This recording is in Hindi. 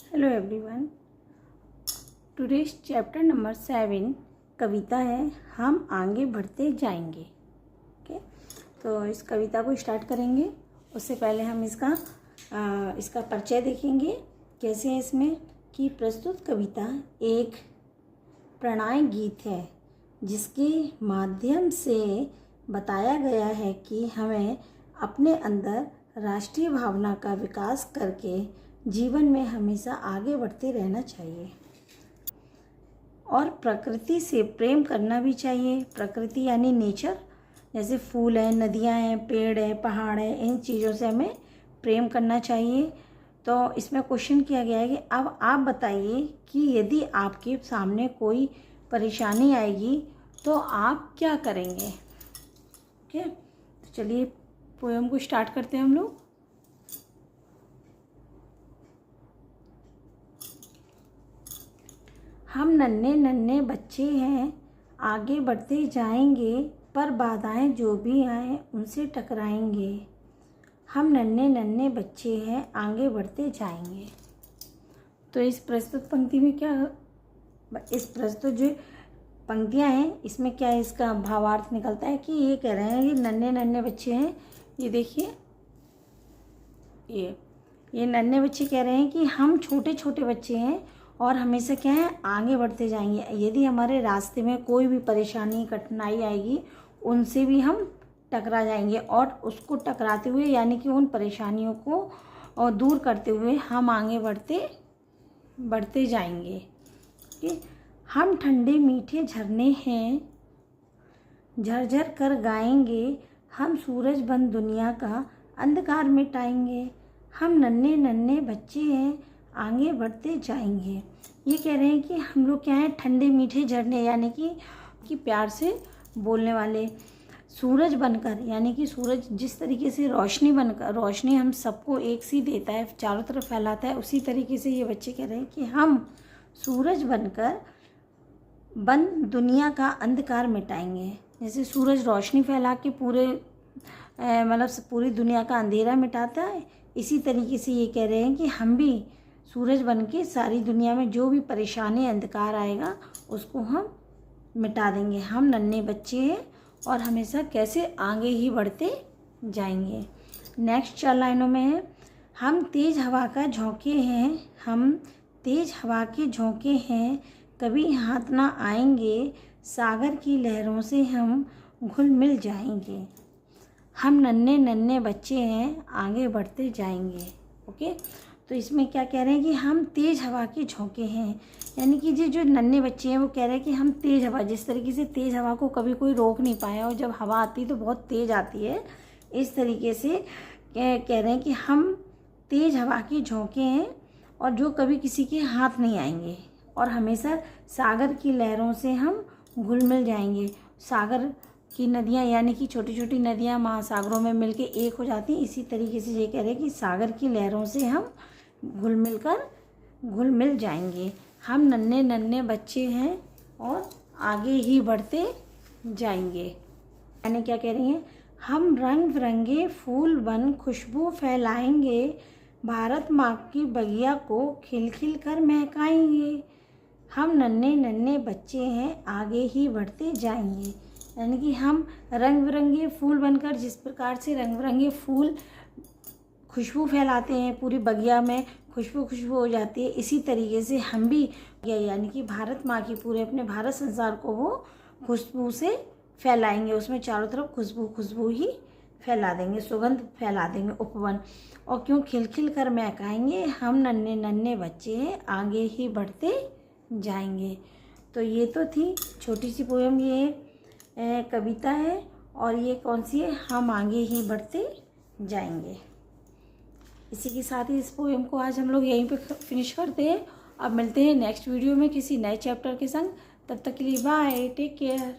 Hello everyone. Today's chapter number 7 कविता है हम आगे बढ़ते जाएंगे। ओके, तो इस कविता को स्टार्ट करेंगे। उससे पहले हम इसका परिचय देखेंगे कैसे है। इसमें कि प्रस्तुत कविता एक प्रणय गीत है जिसके माध्यम से बताया गया है कि हमें अपने अंदर राष्ट्रीय भावना का विकास करके जीवन में हमेशा आगे बढ़ते रहना चाहिए और प्रकृति से प्रेम करना भी चाहिए। प्रकृति यानी नेचर, जैसे फूल है, नदियाँ हैं, पेड़ है, पहाड़ है, इन चीज़ों से हमें प्रेम करना चाहिए। तो इसमें क्वेश्चन किया गया है कि अब आप बताइए कि यदि आपके सामने कोई परेशानी आएगी तो आप क्या करेंगे। ओके, तो चलिए पोएम को स्टार्ट करते हैं हम लोग। हम नन्हे नन्हे बच्चे हैं, आगे बढ़ते जाएंगे, पर बाधाएं जो भी आए उनसे टकराएंगे। हम नन्हे नन्हे बच्चे हैं, आगे बढ़ते जाएंगे। तो इस प्रस्तुत पंक्ति में क्या, इस प्रस्तुत जो पंक्तियां हैं इसमें क्या इसका भावार्थ निकलता है कि ये कह रहे हैं कि नन्हे नन्हे बच्चे हैं। ये देखिए, ये नन्हे बच्चे कह रहे हैं कि हम छोटे छोटे बच्चे हैं और हमेशा क्या है, आगे बढ़ते जाएंगे। यदि हमारे रास्ते में कोई भी परेशानी कठिनाई आएगी उनसे भी हम टकरा जाएंगे और उसको टकराते हुए यानी कि उन परेशानियों को दूर करते हुए हम आगे बढ़ते जाएंगे। हम ठंडे मीठे झरने हैं, झरझर कर गाएंगे, हम सूरज बन दुनिया का अंधकार मिटाएंगे। हम नन्हे नन्हे बच्चे हैं, आगे बढ़ते जाएंगे। ये कह रहे हैं कि हम लोग क्या हैं, ठंडे मीठे झरने यानी कि प्यार से बोलने वाले, सूरज बनकर यानी कि सूरज जिस तरीके से रोशनी बनकर, रोशनी हम सबको एक सी देता है, चारों तरफ फैलाता है, उसी तरीके से ये बच्चे कह रहे हैं कि हम सूरज बनकर दुनिया का अंधकार मिटाएंगे। जैसे सूरज रोशनी फैला के पूरी दुनिया का अंधेरा मिटाता है, इसी तरीके से ये कह रहे हैं कि हम भी सूरज बन के सारी दुनिया में जो भी परेशानी अंधकार आएगा उसको हम मिटा देंगे। हम नन्हे बच्चे हैं और हमेशा कैसे आगे ही बढ़ते जाएंगे। नेक्स्ट 4 लाइनों में है, हम तेज़ हवा का झोंके हैं, हम तेज़ हवा के झोंके हैं, कभी हाथ ना आएंगे, सागर की लहरों से हम घुल मिल जाएंगे। हम नन्हे नन्हे बच्चे हैं, आगे बढ़ते जाएंगे। ओके, तो इसमें क्या कह रहे हैं कि हम तेज़ हवा के झोंके हैं, यानी कि जो नन्हे बच्चे हैं वो कह रहे हैं कि हम तेज़ हवा, जिस तरीके से तेज़ हवा को कभी कोई रोक नहीं पाया और जब हवा आती है तो बहुत तेज़ आती है, इस तरीके से कह रहे हैं कि हम तेज़ हवा के झोंके हैं और जो कभी किसी के हाथ नहीं आएंगे और हमेशा सागर की लहरों से हम घुल मिल जाएंगे। सागर की नदियाँ यानी कि छोटी छोटी नदियाँ महासागरों में मिलके एक हो जाती हैं, इसी तरीके से ये कह रहे हैं कि सागर की लहरों से हम घुल मिल जाएंगे। हम नन्हे नन्हे बच्चे हैं और आगे ही बढ़ते जाएंगे। यानी क्या कह रही हैं, हम रंग बिरंगे फूल बन खुशबू फैलाएंगे, भारत माँ की बगिया को खिल खिल कर महकाएंगे। हम नन्हे नन्हे बच्चे हैं, आगे ही बढ़ते जाएंगे। यानी कि हम रंग बिरंगे फूल बनकर, जिस प्रकार से रंग बिरंगे फूल खुशबू फैलाते हैं, पूरी बगिया में खुशबू हो जाती है, इसी तरीके से हम भी यानी कि भारत माँ की पूरे अपने भारत संसार को वो खुशबू से फैलाएंगे। उसमें चारों तरफ खुशबू ही फैला देंगे, सुगंध फैला देंगे, उपवन। और क्यों खिल खिल कर महकाएंगे, हम नन्हे नन्हे बच्चे हैं, आगे ही बढ़ते जाएंगे। तो ये तो थी छोटी सी पोएम, ये कविता है और ये कौन सी है, हम आगे ही बढ़ते जाएंगे। इसी के साथ ही इस पोएम को आज हम लोग यहीं पे फिनिश करते हैं। अब मिलते हैं नेक्स्ट वीडियो में किसी नए चैप्टर के संग। तब तक के लिए बाय, टेक केयर।